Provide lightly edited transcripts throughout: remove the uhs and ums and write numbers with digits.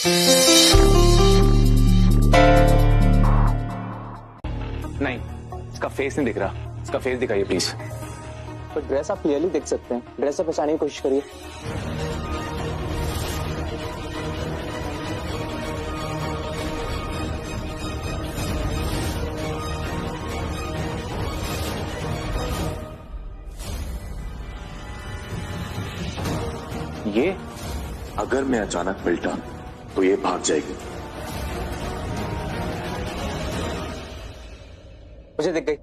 नहीं, इसका फेस नहीं दिख रहा। इसका फेस दिखाइए प्लीज। पर ड्रेस आप क्लियरली देख सकते हैं। ड्रेस से पहचानने की कोशिश करिए। ये अगर मैं अचानक पलटा तो ये भाग जाएगी। मुझे दिख गई।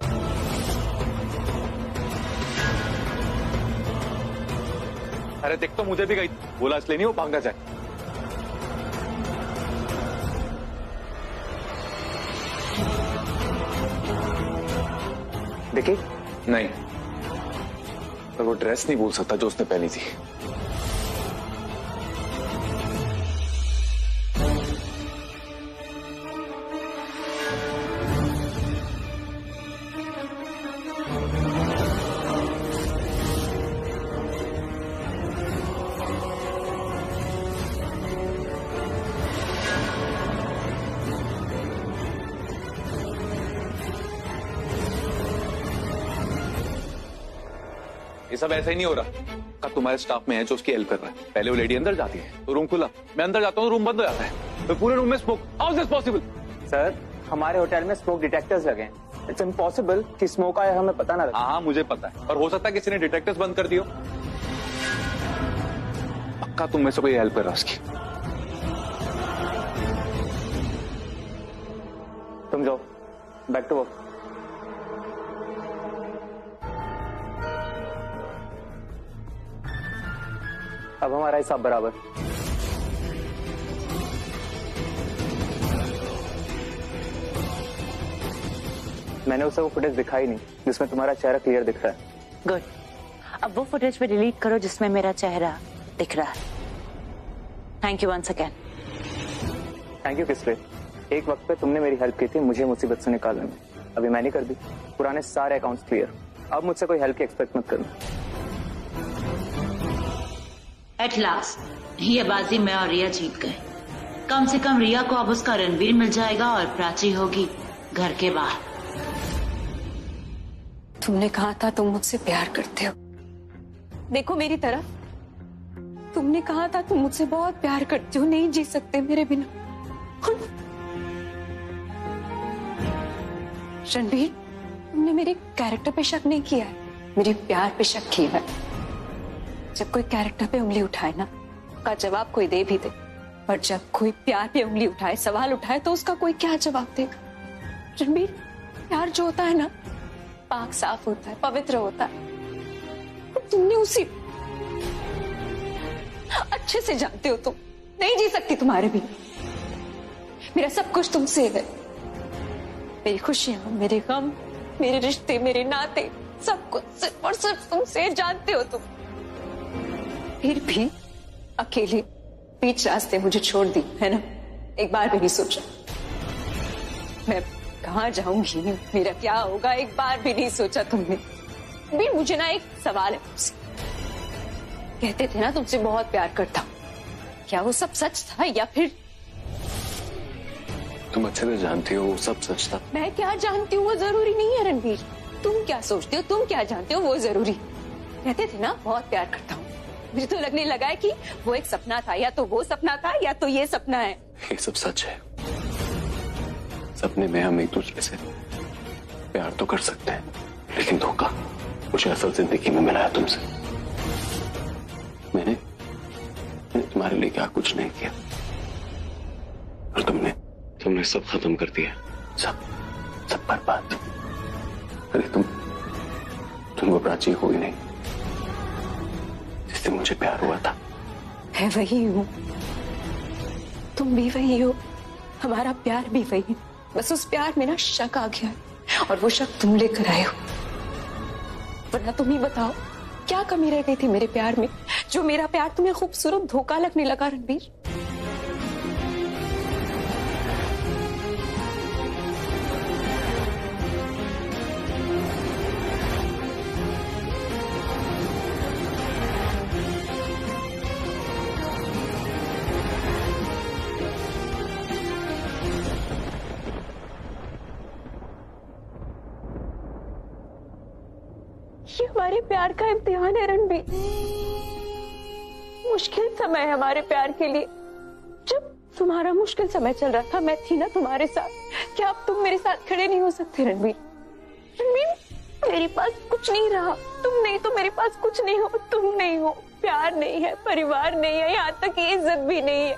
अरे देख तो मुझे भी गई। बोला इसलिए नहीं वो भाग ना जाए। देखी? नहीं, पर वो ड्रेस नहीं भूल सकता जो उसने पहनी थी। ये सब ऐसा ही नहीं हो रहा। का तुम्हारे स्टाफ में है जो उसकी हेल्प कर रहा है। पहले वो लेडी अंदर जाती है तो रूम खुला, मैं अंदर जाता हूँ तो रूम बंद हो जाता है, तो पूरे रूम में smoke. How is this possible? Sir, हमारे होटल में स्मोक डिटेक्टर्स लगे हैं। इट्स इम्पॉसिबल कि स्मोक आया हमें पता ना लगे। हाँ मुझे पता है, और हो सकता है किसी ने डिटेक्टर्स बंद कर दियो। पक्का तुम में से कोई हेल्प कर रहा है उसकी। तुम जाओ, बैक टू वर्क। अब हमारा हिसाब बराबर। मैंने उसे वो फुटेज दिखाई नहीं जिसमें तुम्हारा चेहरा क्लियर दिख रहा है। गुड, अब वो फुटेज पे डिलीट करो जिसमें मेरा चेहरा दिख रहा है। Thank you once again. Thank you किस लिए? एक वक्त पे तुमने मेरी हेल्प की थी मुझे मुसीबत से निकालने में। अभी मैंने कर दी। पुराने सारे अकाउंट्स क्लियर। अब मुझसे कोई हेल्प की एक्सपेक्ट मत करना। एट लास्ट ये बाजी मैं और रिया जीत गए। कम से कम रिया को अब उसका रणवीर मिल जाएगा और प्राची होगी घर के बाहर। तुमने कहा था तुम मुझसे प्यार करते हो। देखो मेरी तरफ। तुमने कहा था तुम मुझसे बहुत प्यार करते हो, नहीं जी सकते मेरे बिना। रणबीर, तुमने मेरे कैरेक्टर पे शक नहीं किया है, मेरे प्यार पे शक किया है। जब कोई कैरेक्टर पे उंगली उठाए ना, का जवाब कोई दे भी दे, और जब कोई प्यार पे उंगली उठाए, सवाल उठाए, तो उसका कोई क्या जवाब देगा? रणबीर, प्यार जो होता है ना, पाक साफ होता है, पवित्र होता है। तुमने उसी अच्छे से जानते हो तुम, नहीं जी सकती तुम्हारे भी। मेरा सब कुछ तुमसे है, मेरी खुशियां, मेरे गम, मेरे रिश्ते, मेरे नाते, सब कुछ सिर्फ और सिर्फ तुमसे जानते हो तुम। फिर भी अकेले बीच रास्ते मुझे छोड़ दी है ना? एक बार भी नहीं सोचा मैं कहाँ जाऊंगी, मेरा क्या होगा, एक बार भी नहीं सोचा तुमने भी। मुझे ना एक सवाल है तुमसे। कहते थे ना तुमसे बहुत प्यार करता हूं, क्या वो सब सच था या फिर? तुम अच्छे से जानती हो वो सब सच था। मैं क्या जानती हूँ वो जरूरी नहीं है रणबीर। तुम क्या सोचते हो, तुम क्या जानते हो वो जरूरी। कहते थे ना बहुत प्यार करता हूँ, मुझे तो लगने लगा है कि वो एक सपना था, या तो वो सपना था या तो ये सपना है। ये सब सच है। सपने में हम एक दूसरे से प्यार तो कर सकते हैं, लेकिन धोखा मुझे असल जिंदगी में मिला है तुमसे। मैंने तुम्हारे लिए क्या कुछ नहीं किया, और तुमने सब खत्म कर दिया, सब बर्बाद। अरे तुम वो प्राची हो ही नहीं जिससे मुझे प्यार हुआ था। मैं वही हूँ, तुम भी वही हो, हमारा प्यार भी वही है। बस उस प्यार में ना शक आ गया है, और वो शक तुम लेकर आए हो। वरना तुम ही बताओ क्या कमी रह गई थी मेरे प्यार में, जो मेरा प्यार तुम्हें खूबसूरत धोखा लगने लगा रणबीर? ये हमारे प्यार का इम्तिहान है रणबीर। मुश्किल समय है हमारे प्यार के लिए। जब तुम्हारा मुश्किल समय चल रहा था, मैं थी ना तुम्हारे साथ। क्या अब तुम मेरे साथ खड़े नहीं हो सकते रणबीर? रणबीर, मेरे पास कुछ नहीं रहा। तुम नहीं तो मेरे पास कुछ नहीं हो। तुम नहीं हो, प्यार नहीं है, परिवार नहीं है, यहाँ तक की इज्जत भी नहीं है।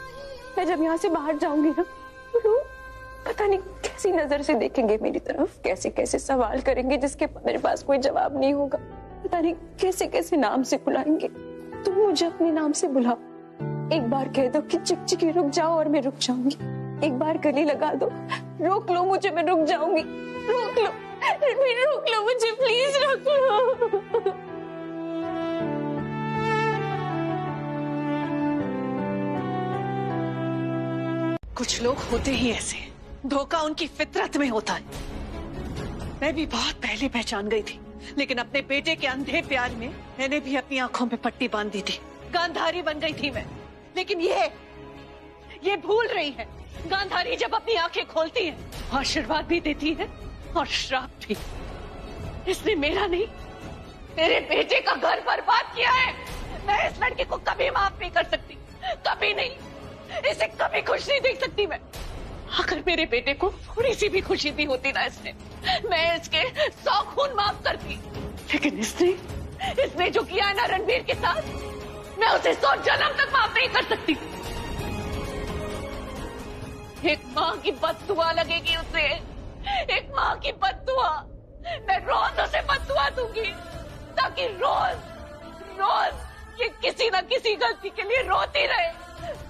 मैं जब यहाँ से बाहर जाऊंगी ना, तो लोग पता नहीं कैसी नजर से देखेंगे मेरी तरफ, कैसे कैसे सवाल करेंगे जिसके मेरे पास कोई जवाब नहीं होगा। पता नहीं कैसे कैसे नाम से बुलाएंगे। तुम मुझे अपने नाम से बुलाओ। एक बार कह दो कि चिकचिकी रुक जाओ और मैं रुक जाऊंगी। एक बार गले लगा दो, रोक लो मुझे, मैं रुक जाऊंगी। रोक लो रणबीर, रोक लो मुझे, प्लीज रोक लो। कुछ लोग होते ही ऐसे, धोखा उनकी फितरत में होता है। मैं भी बहुत पहले पहचान गई थी, लेकिन अपने बेटे के अंधे प्यार में मैंने भी अपनी आंखों में पट्टी बांध दी थी। गांधारी बन गई थी मैं। लेकिन ये भूल रही है, गांधारी जब अपनी आंखें खोलती है, आशीर्वाद भी देती है और श्राप भी। इसने मेरा नहीं, मेरे बेटे का घर बर्बाद किया है। मैं इस लड़के को कभी माफ नहीं कर सकती, कभी नहीं। इसे कभी खुश नहीं देख सकती मैं। अगर मेरे बेटे को थोड़ी सी भी खुशी दी होती ना इसने, मैं इसके 100 खून माफ करती। लेकिन इसने जो किया है ना रणबीर के साथ, मैं उसे 100 जन्म तक माफ नहीं कर सकती। एक माँ की बददुआ लगेगी उसे, एक माँ की बददुआ। मैं रोज उसे बददुआ दूंगी, ताकि रोज ये किसी न किसी गलती के लिए रोती रहे,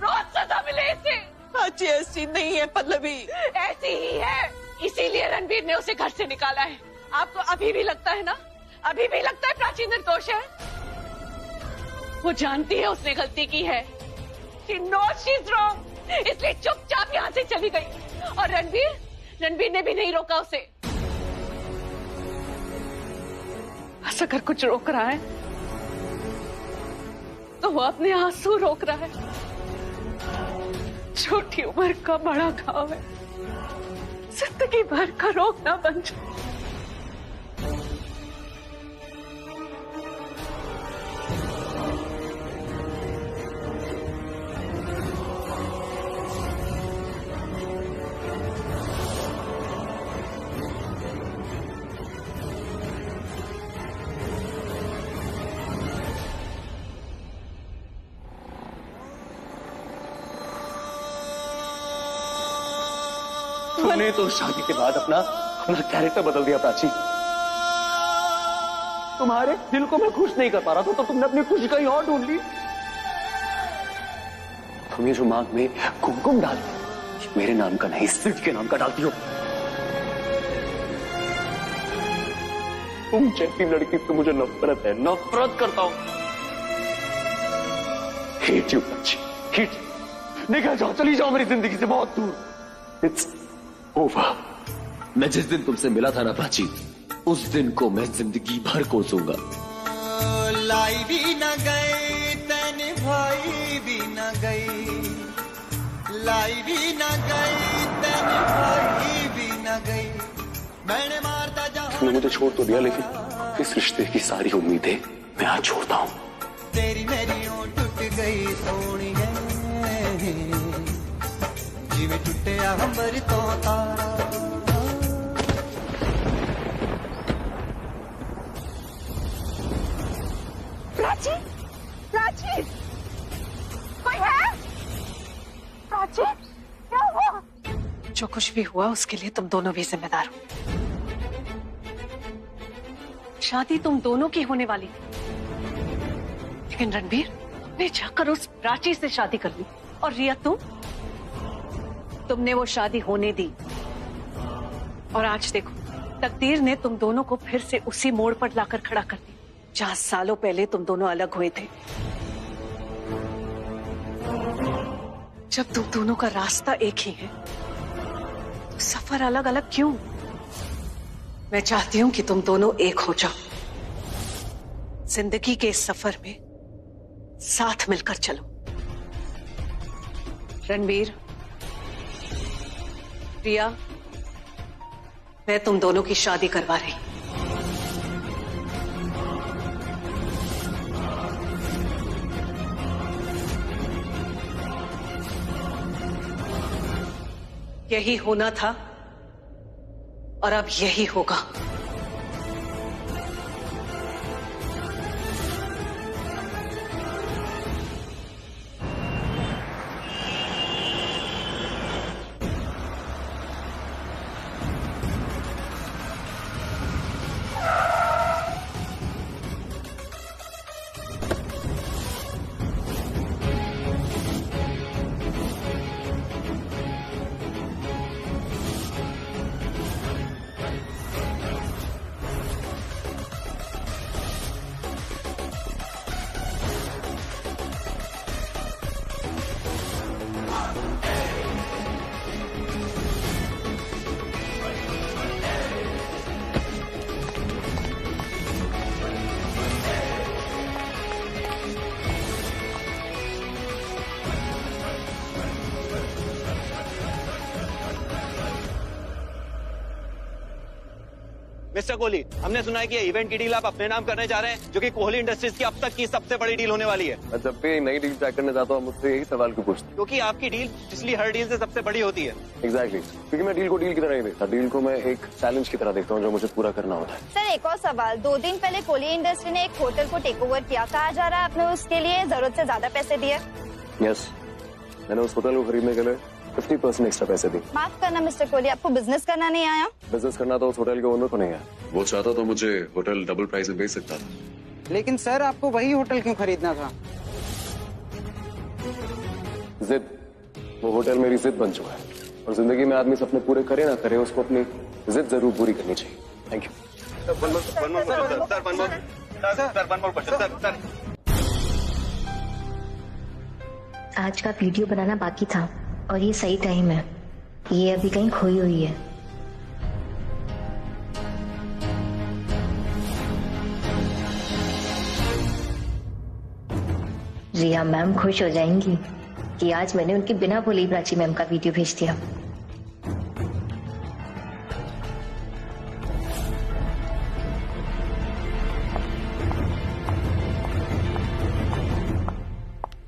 रोज सजा मिले इसे। प्राची ऐसी नहीं है पल्लवी। ऐसी ही है, इसीलिए रणबीर ने उसे घर से निकाला है। आपको अभी भी लगता है ना, अभी भी लगता है प्राची निर्दोष है? वो जानती है उसने गलती की है। She knows she's wrong, इसलिए चुपचाप यहाँ से चली गई। और रणबीर ने भी नहीं रोका उसे। बस अगर कुछ रोक रहा है तो वो अपने आंसू रोक रहा है। छोटी उम्र का बड़ा घाव है, जिंदगी भर का रोकना बन जाए। तुमने तो शादी के बाद अपना कैरेक्टर बदल दिया प्राची। तुम्हारे दिल को मैं खुश नहीं कर पा रहा था, तो तुमने अपनी खुशी कहीं और ढूंढ ली। तुम ये जो मांग में कुमकुम डाल, मेरे नाम का नहीं, सिर्फ के नाम का डालती हो। तुम जैसी लड़की से मुझे नफरत है, नफरत करता हूं। Hate you Prachi, hate. निकल जाओ, चली जाओ मेरी जिंदगी से बहुत दूर। It's over. मैं जिस दिन तुमसे मिला था ना प्राची, उस दिन को मैं जिंदगी भर कोसूंगा। लाई भी न गई तेने भाई भी न गई, लाई भी न गई तेने भाई भी न गई। मैंने मारता जा। तुमने मुझे छोड़ तो दिया, लेकिन इस रिश्ते की सारी उम्मीदें मैं आज छोड़ता हूं। तेरी मेरी ओं टूट गई सोनी है, जिਵੇਂ टूटिया अंबर तो तारा। प्राची, प्राची, कोई है? प्राची, क्या हुआ? जो कुछ भी हुआ उसके लिए तुम दोनों भी जिम्मेदार हो। शादी तुम दोनों की होने वाली, लेकिन रणबीर ने जाकर उस प्राची से शादी कर ली। और रिया, तुमने वो शादी होने दी। और आज देखो, तकदीर ने तुम दोनों को फिर से उसी मोड़ पर लाकर खड़ा कर दिया, जहां सालों पहले तुम दोनों अलग हुए थे। जब तुम दोनों का रास्ता एक ही है, तो सफर अलग अलग क्यों? मैं चाहती हूं कि तुम दोनों एक हो जाओ। जिंदगी के इस सफर में साथ मिलकर चलो। रणबीर, रिया, मैं तुम दोनों की शादी करवा रही। यही होना था और अब यही होगा। मिस्टर कोहली, हमने सुना है कि ये इवेंट की डील आप अपने नाम करने जा रहे हैं, जो कि कोहली इंडस्ट्रीज की अब तक की सबसे बड़ी डील होने वाली है। मैं जब भी नई डील ट्रैक करने जाता हूँ मुझसे यही सवाल क्यों पूछते? क्योंकि आपकी डील पिछली हर डील से सबसे बड़ी होती है। एग्जैक्टली, क्योंकि मैं डील को डील की तरह नहीं देखता, डील को मैं एक चैलेंज की तरह देखता हूँ जो मुझे पूरा करना होता है। सर एक और सवाल, 2 दिन पहले कोहली इंडस्ट्री ने एक होटल को टेक ओवर किया, कहा जा रहा है आपने उसके लिए जरूरत से ज्यादा पैसे दिए। यस, मैंने उस होटल को खरीदने के लिए 50% एक्स्ट्रा पैसे दिए। माफ करना मिस्टर कोहली, आपको बिजनेस करना नहीं आया? बिजनेस करना तो उस होटल के ओनर को नहीं है, वो चाहता तो मुझे होटल डबल प्राइस में बेच सकता था। लेकिन सर आपको वही होटल क्यों खरीदना था? जिद, वो होटल मेरी जिद बन चुका है और जिंदगी में आदमी सपने पूरे करे ना करे उसको अपनी जिद जरूर पूरी करनी चाहिए। Thank you. आज का वीडियो बनाना बाकी था और ये सही टाइम है, ये अभी कहीं खोई हुई है। रिया मैम खुश हो जाएंगी कि आज मैंने उनके बिना बोले ही प्राची मैम का वीडियो भेज दिया।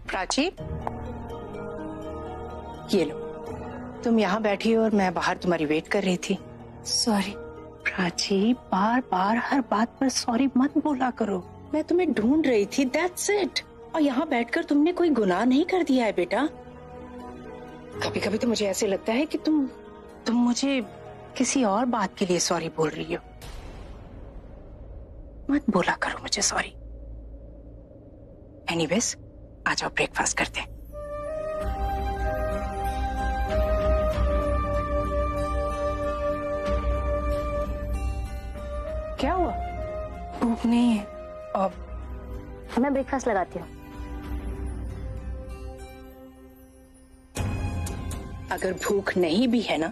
प्राची, ये लो, तुम यहाँ बैठी हो और मैं बाहर तुम्हारी वेट कर रही थी। सॉरी। प्राची, बार बार हर बात पर सॉरी मत बोला करो। मैं तुम्हें ढूंढ रही थी, दैट्स इट। और यहाँ बैठकर तुमने कोई गुनाह नहीं कर दिया है बेटा। कभी कभी तो मुझे ऐसे लगता है कि तुम मुझे किसी और बात के लिए सॉरी बोल रही हो। मत बोला करो मुझे सॉरी। एनीवेज, आ जाओ ब्रेकफास्ट करते हैं। क्या हुआ? भूख नहीं है? अब मैं ब्रेकफास्ट लगाती हूँ। अगर भूख नहीं भी है ना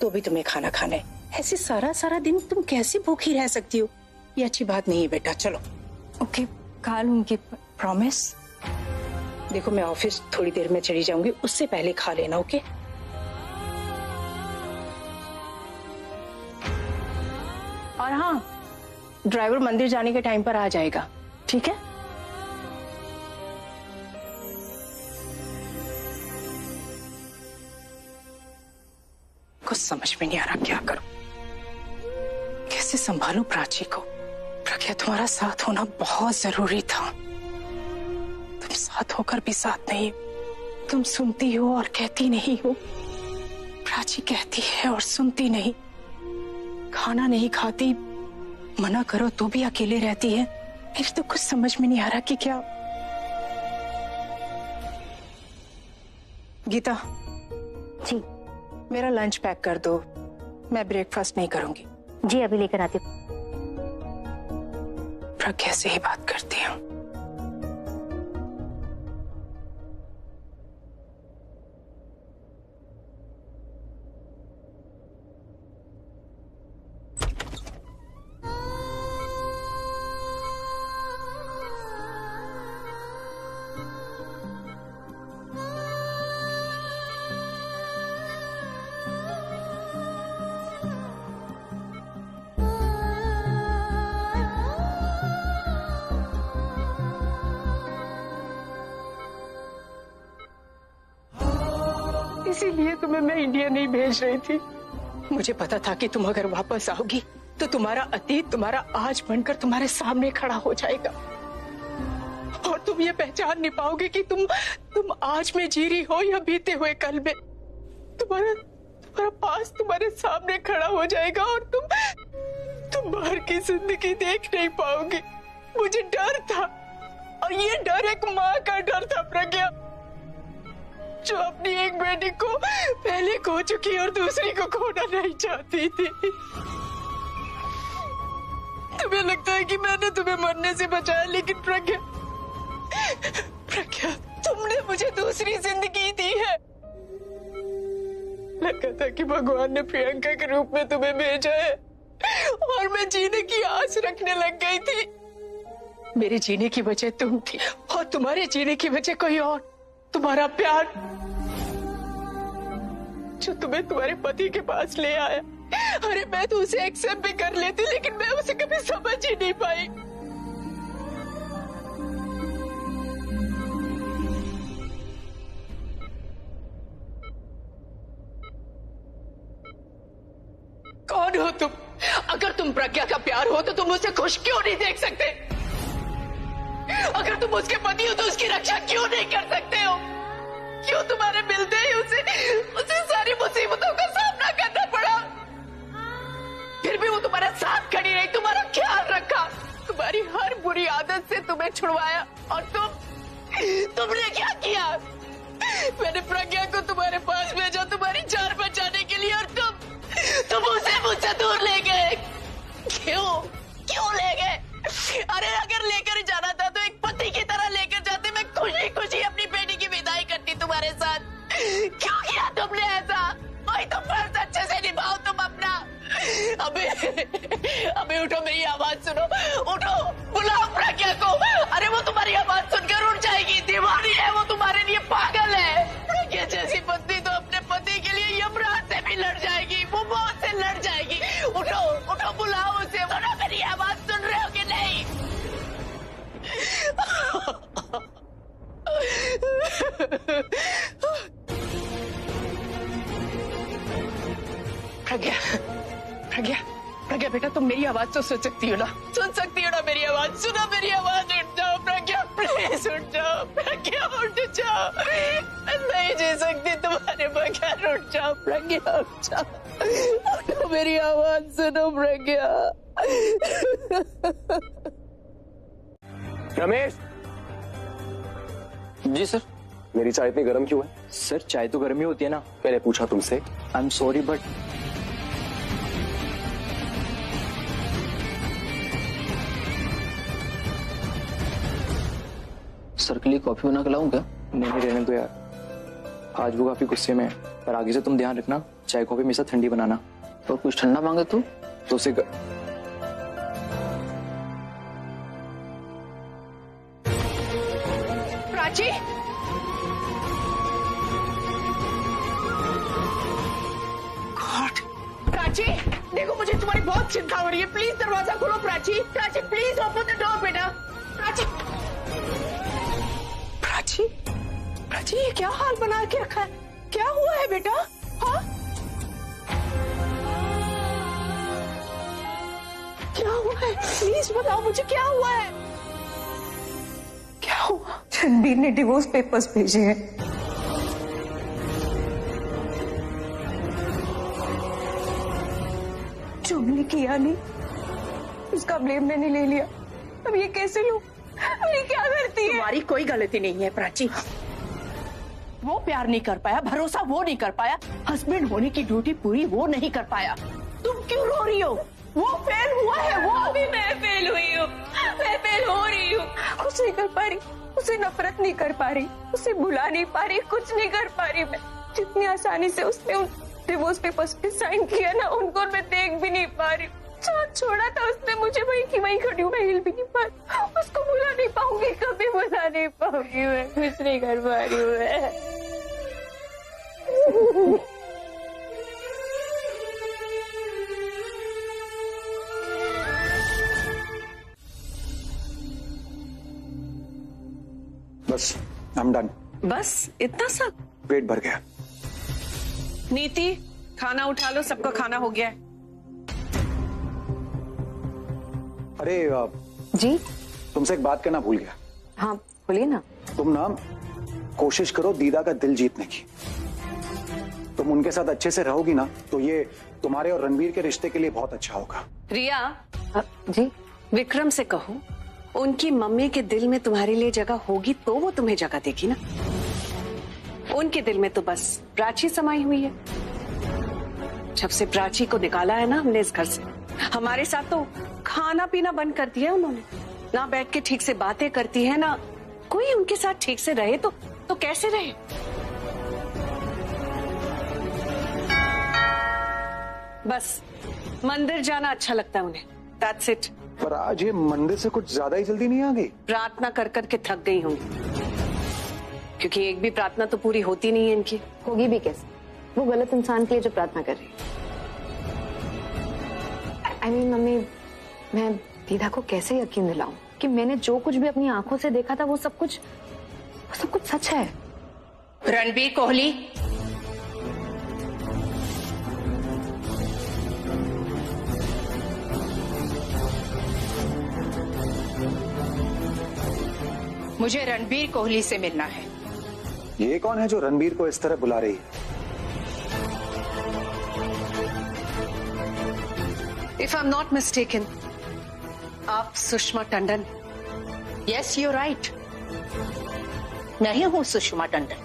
तो भी तुम्हें खाना खाना है। ऐसे सारा सारा दिन तुम कैसे भूखी रह सकती हो? ये अच्छी बात नहीं है बेटा। चलो। ओके, खा लूंगी। प्रॉमिस? देखो, मैं ऑफिस थोड़ी देर में चली जाऊंगी, उससे पहले खा लेना। ओके? और हाँ, ड्राइवर मंदिर जाने के टाइम पर आ जाएगा, ठीक है? कुछ समझ में नहीं आ रहा क्या करूं, कैसे संभालूं प्राची को। प्रज्ञा, तुम्हारा साथ होना बहुत जरूरी था। तुम साथ होकर भी साथ नहीं, तुम सुनती हो और कहती नहीं हो। प्राची कहती है और सुनती नहीं, खाना नहीं खाती, मना करो तो भी अकेले रहती है। मेरी तो कुछ समझ में नहीं आ रहा कि क्या। गीता जी, मेरा लंच पैक कर दो, मैं ब्रेकफास्ट नहीं करूंगी। जी अभी लेकर आती हूँ। प्रज्ञा से ही बात करती हूँ। इसीलिए तुम्हें मैं इंडिया नहीं भेज रही थी। मुझे पता था कि तुम अगर वापस आओगी तो तुम्हारा अतीत तुम्हारा आज बनकर तुम्हारे सामने खड़ा हो जाएगा और तुम ये पहचान नहीं पाओगे कि तुम आज में जी रही हो या बीते हुए कल में। तुम्हारा पास तुम्हारे सामने खड़ा हो जाएगा और तुम बाहर की जिंदगी देख नहीं पाओगे। मुझे डर था और ये डर एक माँ का डर था प्रज्ञा, जो अपनी एक बेटी को पहले खो चुकी और दूसरी को खोना नहीं चाहती थी। तुम्हें लगता है कि मैंने तुम्हें मरने से बचाया, लेकिन प्रज्ञा तुमने मुझे दूसरी जिंदगी दी है। लगा था कि भगवान ने प्रियंका के रूप में तुम्हें भेजा है और मैं जीने की आस रखने लग गई थी। मेरे जीने की वजह तुम थी और तुम्हारे जीने की वजह कोई और, तुम्हारा प्यार जो तुम्हें तुम्हारे पति के पास ले आया। अरे मैं तो उसे एक्सेप्ट भी कर लेती, लेकिन मैं उसे कभी समझ ही नहीं पाई। कौन हो तुम? अगर तुम प्रज्ञा का प्यार हो तो तुम उसे खुश क्यों नहीं देख सकते? अगर तुम उसके पति हो तो उसकी रक्षा क्यों नहीं कर सकते हो? क्यों तुम्हारे मिलते ही उसे सारी मुसीबतों का सामना करना पड़ा? फिर भी वो तुम्हारे साथ खड़ी रही, तुम्हारा ख्याल रखा, तुम्हारी हर बुरी आदत से तुम्हें छुड़वाया। और तुमने क्या किया? मैंने प्रज्ञा को तुम्हारे पास भेजा तुम्हारी जान बचाने के लिए, और तुम उसे मुझसे दूर ले गए। क्यों ले गए? अरे अगर लेकर जाना था तो एक पति की तरह लेकर जाते, मैं खुशी खुशी अपनी बेटी की विदाई करती तुम्हारे साथ। क्यों किया तुमने ऐसा? भाई तुम फर्ज अच्छे से निभाओ तुम अपना। अबे उठो, मेरी आवाज सुनो, उठो, बुलाओ प्रज्ञा को। अरे वो तुम्हारी आवाज सुनकर उठ जाएगी, दीवानी है वो, तुम्हारे लिए पागल है। प्रज्ञा जैसी पत्नी तो अपने पति के लिए यमराज से भी लड़ जाएगी, वो मौत से लड़ जाएगी। उठो उठो, बुलाओ उसे। सुनो, मेरी आवाज सुन रहे हो कि नहीं? प्रज्ञा बेटा, तुम मेरी आवाज तो सुन सकती हो ना? सुन सकती हो ना मेरी आवाज? सुनो मेरी आवाज, उठ जाओ प्रज्ञा, प्लीज उठ जाओ प्रज्ञा, उठ जाओ। मैं नहीं जी सकती तुम्हारे बगैर, उठ जाओ प्रज्ञा, उठ जाओ। उठो, मेरी आवाज सुनो प्रज्ञा। रमेश जी सर। मेरी चाय इतनी गर्म क्यों है? सर चाय तो गर्म ही होती है ना। मैंने पूछा तुमसे। I am sorry but sir के लिए कॉफी बना के लाऊं क्या? नहीं रहने दो यार, आज वो काफी गुस्से में है, पर आगे से तुम ध्यान रखना, चाय कॉफी हमेशा ठंडी बनाना। और कुछ ठंडा मांगे तो उसे प्राची, गॉड, प्राची देखो, मुझे तुम्हारी बहुत चिंता हो रही है। प्लीज दरवाजा खोलो Prachi. Prachi please open the door बेटा। प्राची ये क्या हाल बना के रखा है? क्या हुआ है बेटा? हाँ, क्या हुआ है? प्लीज बताओ मुझे, क्या हुआ है? क्या हुआ? रणबीर ने डिवोर्स पेपर्स भेजे हैं। जो मैंने किया नहीं उसका ब्लेम मैंने ले लिया। अब ये कैसे लूं? अब ये क्या करती है? तुम्हारी कोई गलती नहीं है प्राची। वो प्यार नहीं कर पाया, भरोसा वो नहीं कर पाया, हस्बैंड होने की ड्यूटी पूरी वो नहीं कर पाया। तुम क्यों रो रही हो? वो फेल हुआ है, वो अभी मैं फेल हुई हूँ, मैं फेल हो रही हूँ। कुछ नहीं कर पा रही, उसे नफरत नहीं कर पा रही, उसे भुला नहीं पा रही, कुछ नहीं कर पा रही मैं। जितनी आसानी से उसने उन डिवोर्स पेपर्स पे साइन किया ना, उनको मैं देख भी नहीं पा रही। साथ छोड़ा था उसने मुझे, वही की वही खड़ी हूँ, मैं हिल भी नहीं पा रही। उसको भुला नहीं पाऊंगी, कभी भुला नहीं पाऊंगी मैं, कुछ नहीं कर पा रही हूँ मैं। बस, I'm done। बस इतना सब? पेट भर गया। नीति, खाना उठा लो, सबका खाना हो गया है। अरे जी तुमसे एक बात करना भूल गया। हाँ बोलिए ना। तुम ना कोशिश करो दीदा का दिल जीतने की। तुम उनके साथ अच्छे से रहोगी ना तो ये तुम्हारे और रणबीर के रिश्ते के लिए बहुत अच्छा होगा। रिया, जी विक्रम से कहो उनकी मम्मी के दिल में तुम्हारे लिए जगह होगी तो वो तुम्हें जगह देगी ना। उनके दिल में तो बस प्राची समाई हुई है। जब से प्राची को निकाला है ना हमने इस घर से, हमारे साथ तो खाना पीना बंद कर दिया उन्होंने। ना बैठ के ठीक से बातें करती है, ना कोई उनके साथ ठीक से रहे तो कैसे रहे। बस मंदिर जाना अच्छा लगता है उन्हें, दैट्स इट। पर आज ये मंदिर से कुछ ज्यादा ही जल्दी नहीं आ गई? प्रार्थना कर कर के थक गई होंगी, क्योंकि एक भी प्रार्थना तो पूरी होती नहीं है इनकी। होगी भी कैसे, वो गलत इंसान के लिए जो प्रार्थना कर रही है। I mean, मम्मी, मैं दीदा को कैसे यकीन दिलाऊं कि मैंने जो कुछ भी अपनी आंखों से देखा था वो सब कुछ सच है। रणबीर कोहली, मुझे रणबीर कोहली से मिलना है। ये कौन है जो रणबीर को इस तरह बुला रही है? If I'm not mistaken, आप Sushma Tandon? Yes, you're right. नहीं हूं सुषमा टंडन,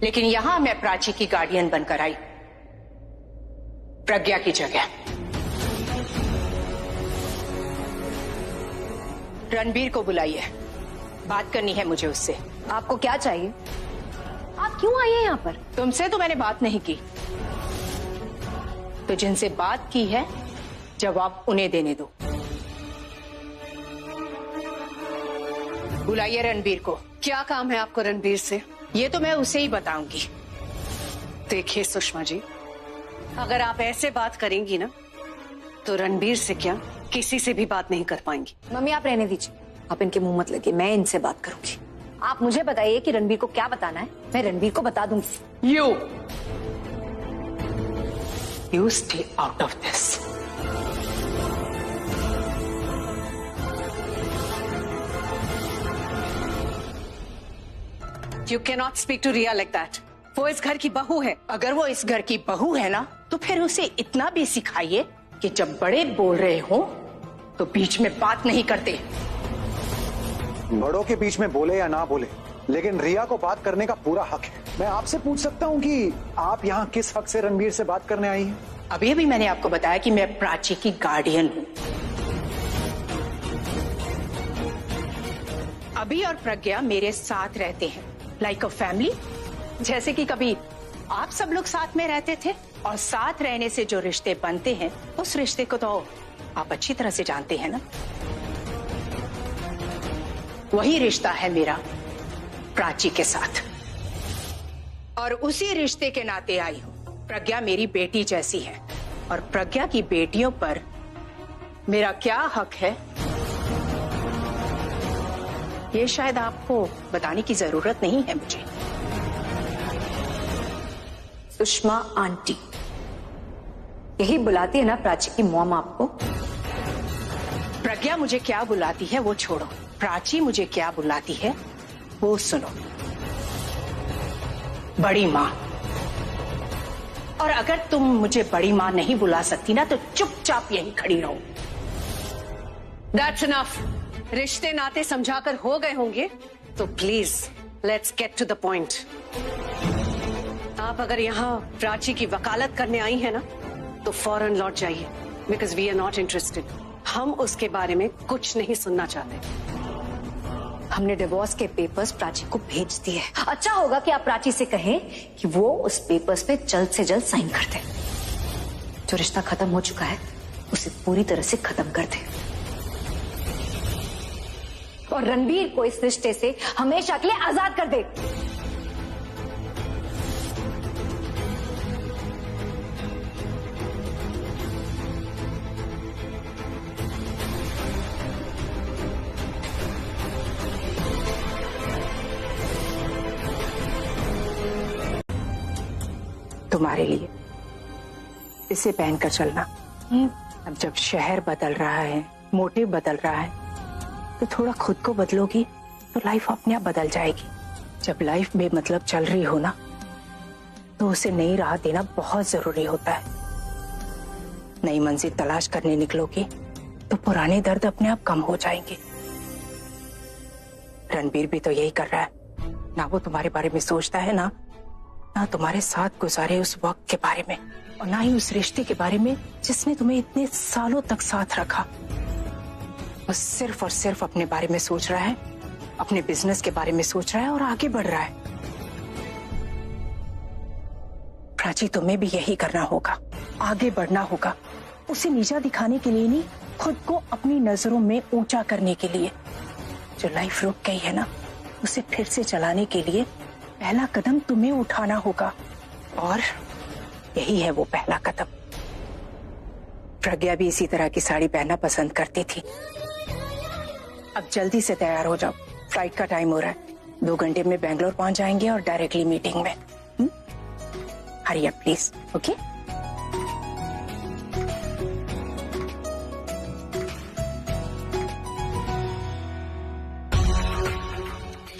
लेकिन यहां मैं प्राची की गार्डियन बनकर आई, प्रज्ञा की जगह। रणबीर को बुलाइए, बात करनी है मुझे उससे। आपको क्या चाहिए? आप क्यों आई हैं यहाँ पर? तुमसे तो मैंने बात नहीं की, तो जिनसे बात की है जवाब उन्हें देने दो। बुलाइए रणबीर को। क्या काम है आपको रणबीर से? ये तो मैं उसे ही बताऊंगी। देखिए सुषमा जी, अगर आप ऐसे बात करेंगी ना तो रणबीर से क्या किसी से भी बात नहीं कर पाएंगी। मम्मी आप रहने दीजिए, आप इनके मुंह मत लगिए, मैं इनसे बात करूंगी। आप मुझे बताइए कि रणबीर को क्या बताना है, मैं रणबीर को बता दूंगी। You stay out of this. You cannot speak to Riya like that. वो इस घर की बहू है। अगर वो इस घर की बहू है ना, तो फिर उसे इतना भी सिखाइए कि जब बड़े बोल रहे हो तो बीच में बात नहीं करते। बड़ों के बीच में बोले या ना बोले, लेकिन रिया को बात करने का पूरा हक है। मैं आपसे पूछ सकता हूँ कि आप यहाँ किस हक से रणबीर से बात करने आई हैं? अभी अभी मैंने आपको बताया कि मैं प्राची की गार्डियन हूँ। अभी और प्रज्ञा मेरे साथ रहते हैं, लाइक अ फैमिली। जैसे कि कभी आप सब लोग साथ में रहते थे, और साथ रहने से जो रिश्ते बनते हैं उस रिश्ते को तो आप अच्छी तरह से जानते हैं ना। वही रिश्ता है मेरा प्राची के साथ, और उसी रिश्ते के नाते आई हूं। प्रज्ञा मेरी बेटी जैसी है, और प्रज्ञा की बेटियों पर मेरा क्या हक है ये शायद आपको बताने की जरूरत नहीं है मुझे। सुषमा आंटी, यही बुलाती है ना प्राची की मॉम आपको? प्रज्ञा मुझे क्या बुलाती है वो छोड़ो, प्राची मुझे क्या बुलाती है वो सुनो। बड़ी माँ। और अगर तुम मुझे बड़ी माँ नहीं बुला सकती ना, तो चुपचाप यहीं खड़ी रहो। That's enough. रिश्ते नाते समझाकर हो गए होंगे, तो please let's get to the point. आप अगर यहाँ प्राची की वकालत करने आई हैं ना, तो फौरन लौट जाइए, because we are not interested. हम उसके बारे में कुछ नहीं सुनना चाहते। हमने डिवोर्स के पेपर्स प्राची को भेज दिए। अच्छा होगा कि आप प्राची से कहें कि वो उस पेपर्स पे जल्द से जल्द साइन कर दे। जो रिश्ता खत्म हो चुका है उसे पूरी तरह से खत्म कर दे, और रणबीर को इस रिश्ते से हमेशा के लिए आजाद कर दे। तुम्हारे लिए, इसे पहनकर चलना। अब जब शहर बदल रहा है, मोटिव बदल रहा है, तो थोड़ा खुद को बदलोगी तो लाइफ अपने आप बदल जाएगी। जब लाइफ बेमतलब चल रही हो ना, तो उसे नई राह देना बहुत जरूरी होता है। नई मंजिल तलाश करने निकलोगी तो पुराने दर्द अपने आप कम हो जाएंगे। रणबीर भी तो यही कर रहा है ना, वो तुम्हारे बारे में सोचता है ना तुम्हारे साथ गुजारे उस वक्त के बारे में, और ना ही उस रिश्ते के बारे में जिसने तुम्हें इतने सालों तक साथ रखा। वो सिर्फ और सिर्फ अपने बारे में सोच रहा है, अपने बिजनेस के बारे में सोच रहा है और आगे बढ़ रहा है। प्राची, तुम्हें भी यही करना होगा, आगे बढ़ना होगा। उसे नीचा दिखाने के लिए नहीं, खुद को अपनी नजरों में ऊंचा करने के लिए। जो लाइफ रुक गई है ना, उसे फिर से चलाने के लिए पहला कदम तुम्हें उठाना होगा, और यही है वो पहला कदम। प्रज्ञा भी इसी तरह की साड़ी पहनना पसंद करती थी। अब जल्दी से तैयार हो जाओ, फ्लाइट का टाइम हो रहा है। 2 घंटे में बेंगलोर पहुंच जाएंगे और डायरेक्टली मीटिंग में। Hurry up please. ओके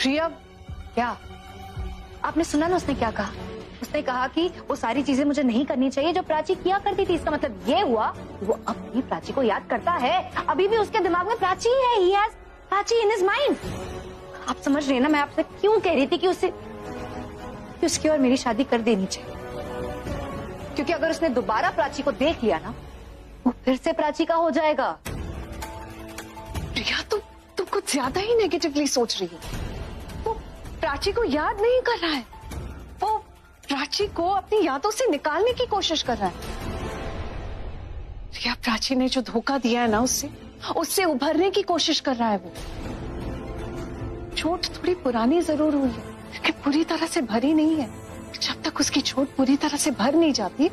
प्रिया, क्या आपने सुना ना उसने क्या कहा? उसने कहा कि वो सारी चीजें मुझे नहीं करनी चाहिए जो प्राची किया करती थी। इसका मतलब ये हुआ वो अब भी प्राची को याद करता है। अभी भी उसके दिमाग में प्राची है। He has Prachi in his mind। आप समझ रहे हैं ना मैं आपसे क्यों कह रही थी कि उसकी और मेरी शादी कर देनी चाहिए? क्योंकि अगर उसने दोबारा प्राची को देख लिया ना, वो फिर से प्राची का हो जाएगा। प्रिया, तुम कुछ ज्यादा ही नेगेटिवली सोच रही हो। वो प्राची को याद नहीं कर रहा है, वो प्राची को अपनी यादों से निकालने की कोशिश कर रहा है। प्रिया, प्राची ने जो धोखा दिया है ना, उससे उभरने की कोशिश कर रहा है। वो चोट थोड़ी पुरानी जरूर हुई है, लेकिन पूरी तरह से भरी नहीं है। जब तक उसकी चोट पूरी तरह से भर नहीं जाती,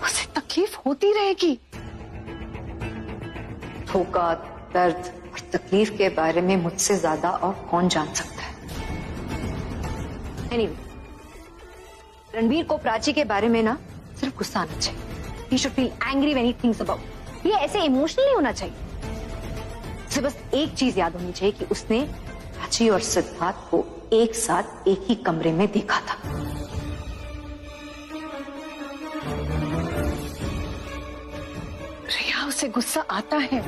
उसे तकलीफ होती रहेगी। धोखा, दर्द और तकलीफ के बारे में मुझसे ज्यादा और कौन जान सकता है? Anyway, रणबीर को प्राची के बारे में ना सिर्फ गुस्सा आना चाहिए। He should feel angry when he thinks about। ये ऐसे इमोशनल नहीं होना चाहिए। उसे बस एक चीज याद होनी चाहिए कि उसने प्राची और सिद्धार्थ को एक साथ एक ही कमरे में देखा था। रिया, उसे गुस्सा आता है।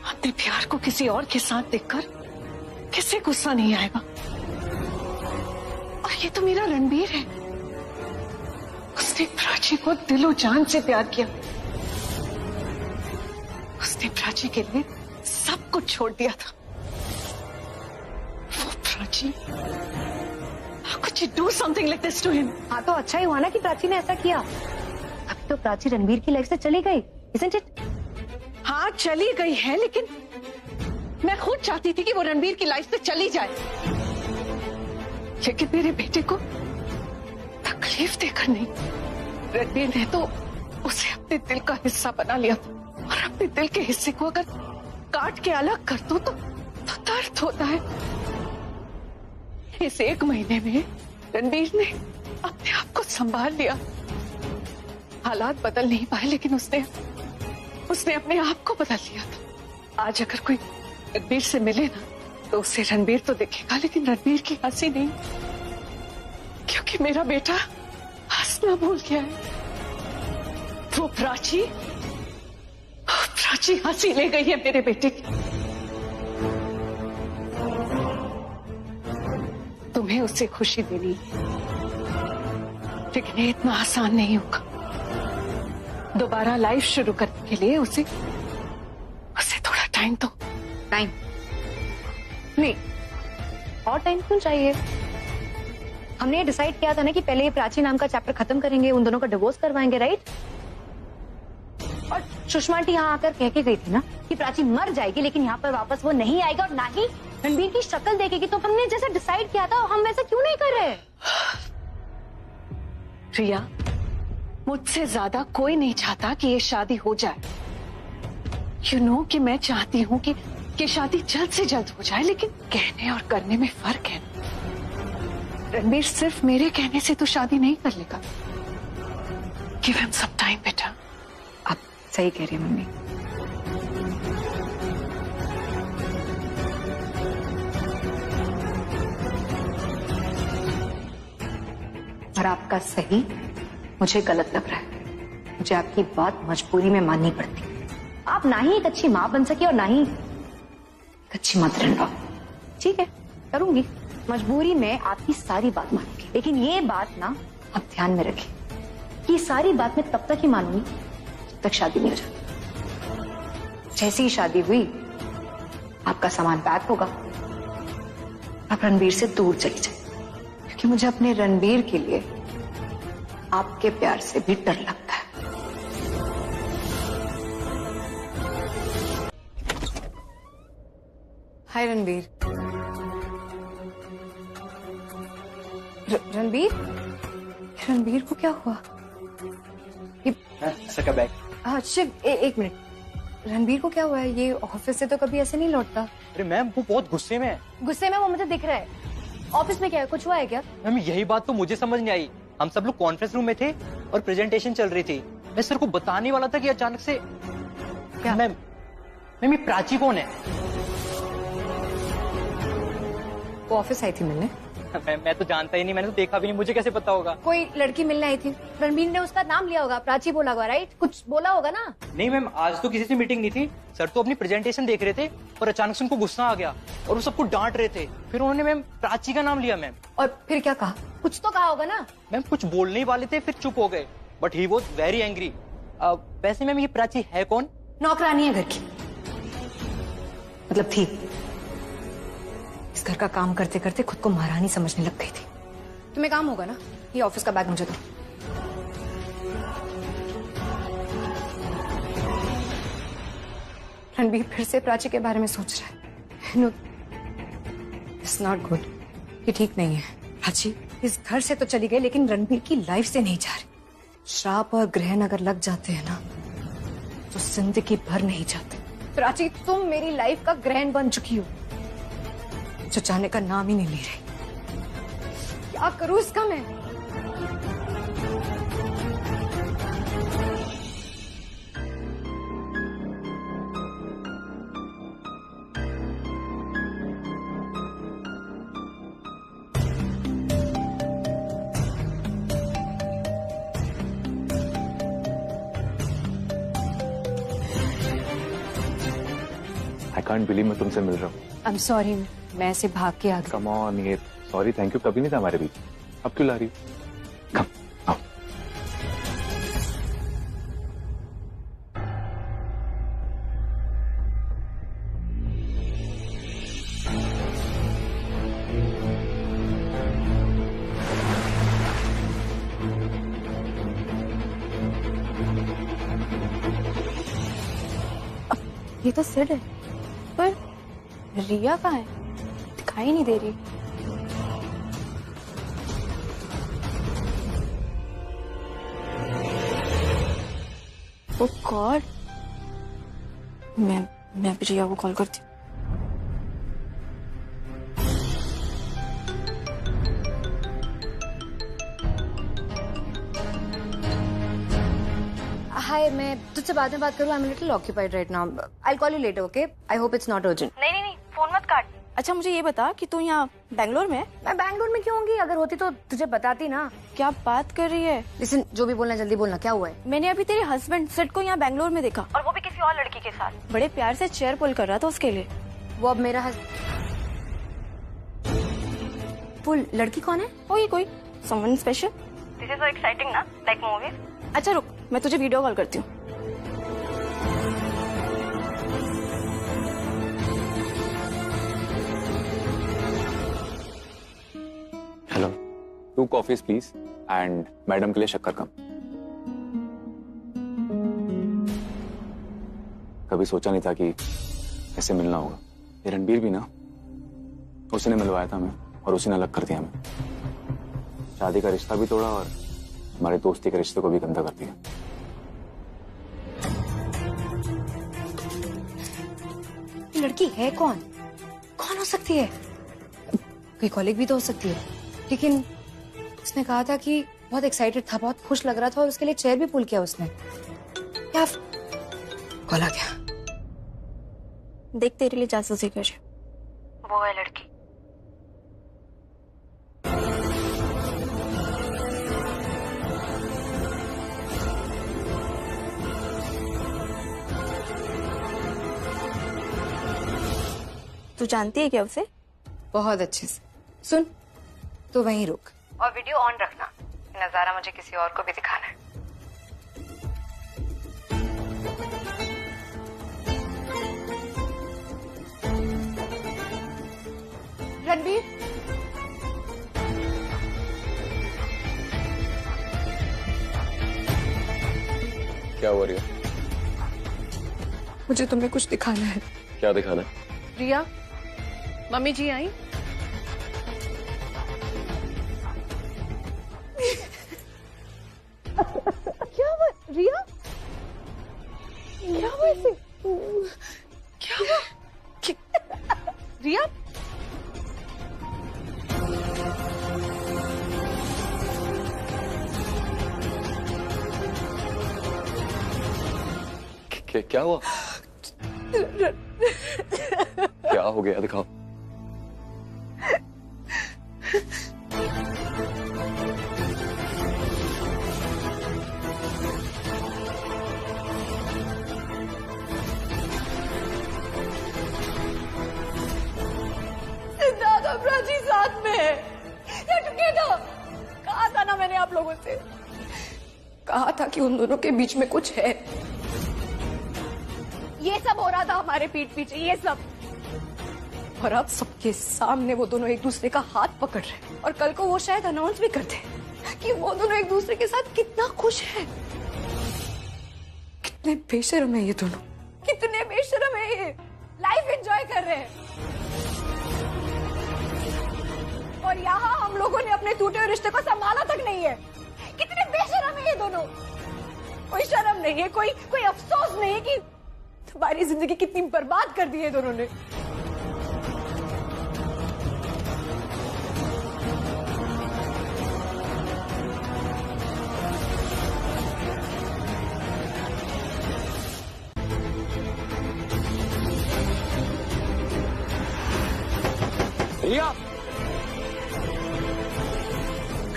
अपने प्यार को किसी और के साथ देखकर किसे गुस्सा नहीं आएगा? और ये तो मेरा रणबीर है। उसने प्राची को दिलो जान से प्यार किया। उसने प्राची के लिए सब कुछ छोड़ दिया था। वो Prachi, how could you do something like this to him? हाँ, तो अच्छा ही हुआ ना कि प्राची ने ऐसा किया। अभी तो प्राची रणबीर की लाइफ से चली गई, isn't it? हाँ, चली गई है, लेकिन मैं खुद चाहती थी कि वो रणबीर की लाइफ से चली जाए, लेकिन मेरे बेटे को तकलीफ देकर नहीं। रणबीर ने तो उसे अपने दिल का हिस्सा बना लिया था, और अपने दिल के हिस्से को अगर काट के अलग कर दो तो दर्द होता है। इस 1 महीने में रणबीर ने अपने आप को संभाल लिया। हालात बदल नहीं पाए, लेकिन उसने अपने आप को बदल लिया था। आज अगर कोई रणबीर से मिले ना, तो उसे रणबीर तो दिखेगा, लेकिन रणबीर की हंसी नहीं, क्योंकि मेरा बेटा हंसना भूल गया है। वो प्राची हंसी ले गई है मेरे बेटे की। तुम्हें उससे खुशी देनी है, लेकिन ये इतना आसान नहीं होगा। दोबारा लाइफ शुरू करने के लिए उसे थोड़ा टाइम दो। टाइम नहीं, और टाइम क्यों चाहिए? हमने ये डिसाइड किया था ना कि पहले ये प्राची नाम का चैप्टर खत्म करेंगे, उन दोनों का डिवोर्स करवाएंगे, राइट? और सुषमा आंटी यहाँ आकर कह के गई थी ना कि प्राची मर जाएगी, लेकिन यहाँ पर वापस वो नहीं आएगा, और ना ही रणबीर की शक्ल देखेगी। तो हमने जैसा डिसाइड किया था, हम वैसा क्यों नहीं कर रहे? प्रिया, मुझसे ज्यादा कोई नहीं चाहता कि ये शादी हो जाए। You know कि मैं चाहती हूँ कि शादी जल्द से जल्द हो जाए, लेकिन कहने और करने में फर्क है। रणबीर सिर्फ मेरे कहने से तो शादी नहीं कर लेगा। गिव हिम सम टाइम बेटा। आप सही कह रही हैं मम्मी। और आपका सही मुझे गलत लग रहा है। मुझे आपकी बात मजबूरी में माननी पड़ती। आप ना ही एक अच्छी माँ बन सकी और ना ही एक अच्छी मदर इन लॉ। ठीक है, करूंगी। मजबूरी में आपकी सारी बात मानूंगी, लेकिन ये बात ना आप ध्यान में रखें कि सारी बात मैं तब तक ही मानूंगी जब तक शादी नहीं हो जाती। जैसे ही शादी हुई आपका सामान पैक होगा, आप रणबीर से दूर चली जाए, क्योंकि मुझे अपने रणबीर के लिए आपके प्यार से भी डर लगता है। हाय रणबीर। रणबीर? रणबीर को क्या हुआ? सका बैग। हाँ शिव, एक मिनट। रणबीर को क्या हुआ है? ये ऑफिस से तो कभी ऐसे नहीं लौटता। अरे मैम वो बहुत गुस्से में है। गुस्से में? वो मुझे दिख रहा है। ऑफिस में क्या है? कुछ हुआ है क्या? मैम यही बात तो मुझे समझ नहीं आई। हम सब लोग कॉन्फ्रेंस रूम में थे और प्रेजेंटेशन चल रही थी। मैं सर को बताने वाला था कि अचानक से क्या मैम ये प्राची कौन है? वो ऑफिस आई थी मिलने। मैं तो जानता ही नहीं, मैंने तो देखा भी नहीं, मुझे कैसे पता होगा? कोई लड़की मिलने आई थी, रणबीर ने उसका नाम लिया होगा, प्राची बोला होगा, राइट? कुछ बोला होगा ना? नहीं मैम, आज तो किसी से मीटिंग नहीं थी। सर तो अपनी प्रेजेंटेशन देख रहे थे और अचानक से उनको गुस्सा आ गया और वो सबको डांट रहे थे। फिर उन्होंने मैम प्राची का नाम लिया मैम। और फिर क्या कहा? कुछ तो कहा होगा ना? मैम कुछ बोलने ही वाले थे, फिर चुप हो गए, but he was very angry. वैसे मैम ये प्राची है कौन? नौकरानी है घर की, मतलब थी। इस घर का काम करते करते खुद को महारानी समझने लग गई थी। तुम्हें काम होगा ना? ये ऑफिस का बैग मुझे दो। रणबीर फिर से प्राची के बारे में सोच रहा है। No, it's not good. ये ठीक नहीं है। प्राची इस घर से तो चली गई, लेकिन रणबीर की लाइफ से नहीं जा रही। श्राप और ग्रहण अगर लग जाते हैं ना तो जिंदगी भर नहीं जाते। प्राची तुम मेरी लाइफ का ग्रहण बन चुकी हो, जो जाने का नाम ही नहीं ले रही। क्या करूं इसका मैं? आई कांट बिलीव मैं तुमसे मिल रहा हूँ। आई एम सॉरी, मैं ऐसे भाग के आ गई। कम ऑन, ये सॉरी थैंक यू कभी नहीं था हमारे बीच, अब क्यों ला रही? कम आओ। ये तो सिड है, पर रिया कहाँ है? दिखाई नहीं दे रही। ओ गॉड, मैं भी रिया को कॉल करती हूँ। हाय, मैं तुझसे बाद में बात करूँ। I am little occupied right now. I will call you later, okay? I hope it's not urgent. नहीं, फोन मत काट। अच्छा मुझे ये बता कि तू यहाँ बैंगलोर में है? मैं बैंगलोर में क्यों होंगी? अगर होती तो तुझे बताती ना। क्या बात कर रही है? लिसन, जो भी बोलना जल्दी बोलना। क्या हुआ है? मैंने अभी तेरे हस्बैंड सिड को यहाँ बैंगलोर में देखा, और वो भी किसी और लड़की के साथ। बड़े प्यार से चेयर पुल कर रहा था उसके लिए। वो अब मेरा वो लड़की कौन है? होगी कोई, someone special. This is so exciting ना, लाइक मूवीज। अच्छा रुक, मैं तुझे वीडियो कॉल करती हूँ। Hello, 2 coffees please and madam के लिए शक्कर कम। कभी सोचा नहीं था कि ऐसे मिलना होगा। ये रणबीर भी ना, उसी ने मिलवाया था हमें और उसी ने अलग कर दिया हमें। शादी का रिश्ता भी तोड़ा और हमारे दोस्ती के रिश्ते को भी गंदा कर दिया। लड़की है कौन? कौन हो सकती है? कोई कॉलेज भी तो हो सकती है। लेकिन उसने कहा था कि बहुत एक्साइटेड था, बहुत खुश लग रहा था और उसके लिए चेयर भी पुल किया उसने। क्या कॉल आ गया? देख तेरे लिए जासूसी कर रही। वो है लड़की। तू जानती है क्या उसे? बहुत अच्छे से। सुन, तो वहीं रुक और वीडियो ऑन रखना। नजारा मुझे किसी और को भी दिखाना है। रणबीर, क्या हो रही है? मुझे तुम्हें कुछ दिखाना है। क्या दिखाना है? रिया, मम्मी जी आई? क्या हुआ रिया? क्या हुआ इसे? क्या हुआ? रिया, क्या हुआ? क्या हो गया? दिखाओ। सिद्धार्थ और प्राची साथ में है। टुगेदर। कहा था ना मैंने आप लोगों से, कहा था कि उन दोनों के बीच में कुछ है। ये सब हो रहा था हमारे पीठ पीछे, ये सब। और अब सबके सामने वो दोनों एक दूसरे का हाथ पकड़ रहे, और कल को वो शायद अनाउंस भी कर दे कि वो दोनों एक दूसरे के साथ कितना खुश है। कितने बेशर्म है ये दोनों, कितने बेशर्म है ये। लाइफ एंजॉय कर रहे हैं और यहाँ हम लोगों ने अपने टूटे हुए रिश्ते को संभाला तक नहीं है। कितने बेशर्म है ये दोनों। कोई शर्म नहीं है, कोई अफसोस नहीं है कि तुम्हारी जिंदगी कितनी बर्बाद कर दी है दोनों ने। रिया,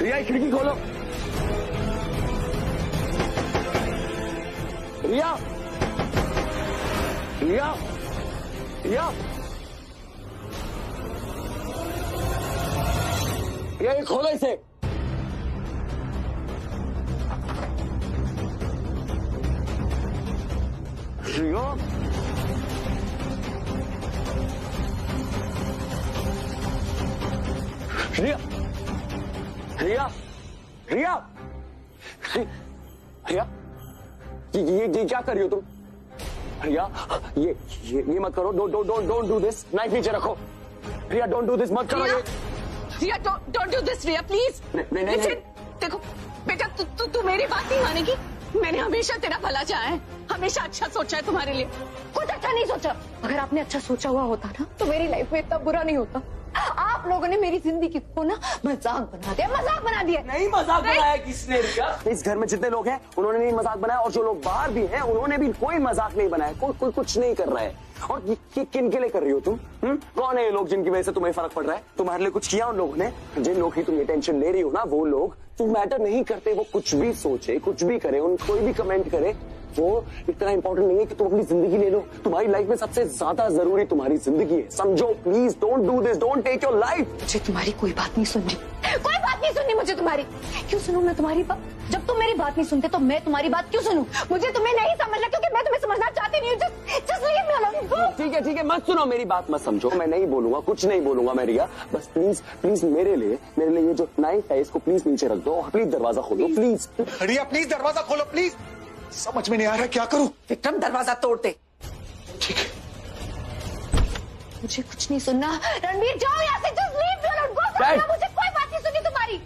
रिया खिड़की खोलो। रिया, रिया, रिया, ये खोलो इसे। रिया, रिया, रिया, रिया, रिया, ये क्या कर रही हो तुम? रिया, ये मत करो। Don't do this. नाइफ नीचे रखो। रिया, डोंट डू दिस, मत करो ये। Riya, don't do this Riya, please. नहीं। देखो बेटा, तू मेरी बात नहीं मानेगी। मैंने हमेशा तेरा भला चाहा है, हमेशा अच्छा सोचा है तुम्हारे लिए। कुछ अच्छा नहीं सोचा। अगर आपने अच्छा सोचा हुआ होता ना तो मेरी लाइफ में इतना बुरा नहीं होता। आप लोगों ने मेरी जिंदगी को ना मजाक बना दिया, मजाक बना दिया। नहीं मजाक बनाया किसने? रिया, इस घर में जितने लोग हैं उन्होंने नहीं मजाक बनाया, और जो लोग बाहर भी हैं उन्होंने भी कोई मजाक नहीं बनाया। कोई कुछ नहीं कर रहा है। और ये किन के लिए कर रही हो तुम? कौन है ये लोग जिनकी वजह से तुम्हें फर्क पड़ रहा है? तुम्हारे लिए कुछ किया उन लोगों ने? जिन लोग की तुम ये टेंशन ले रही हो ना, वो लोग तुम मैटर नहीं करते। वो कुछ भी सोचे, कुछ भी करे, उन कोई भी कमेंट करे, वो इतना इंपॉर्टेंट नहीं है कि तुम अपनी जिंदगी ले लो। तुम्हारी लाइफ में सबसे ज्यादा जरूरी तुम्हारी जिंदगी है, समझो। Please don't do this, don't take your life. मुझे तुम्हारी कोई बात नहीं सुन रही, कोई बात नहीं सुननी मुझे तुम्हारी। क्यों सुनूं मैं तुम्हारी बात? जब तुम मेरी बात नहीं सुनते तो मैं तुम्हारी बात क्यों सुनूं? मुझे तुम्हें नहीं समझना, क्योंकि मैं तुम्हें समझना चाहती नहीं हूँ। Just leave me alone. ठीक है, मत सुनो मेरी बात, मत समझो। मैं नहीं बोलूंगा, कुछ नहीं बोलूंगा मैं। रिया, बस प्लीज मेरे लिए ये जो नाइफ है इसको प्लीज नीचे रख दो, और प्लीज दरवाजा खोलो प्लीज। रिया प्लीज दरवाजा खोलो प्लीज। समझ में नहीं आ रहा क्या करूं। विक्रम, दरवाजा तोड़ दे। ठीक है। मुझे कुछ नहीं सुनना। रणबीर, जाओ यहाँ से। Just leave me alone. Go. मुझे कोई बात नहीं सुननी तुम्हारी।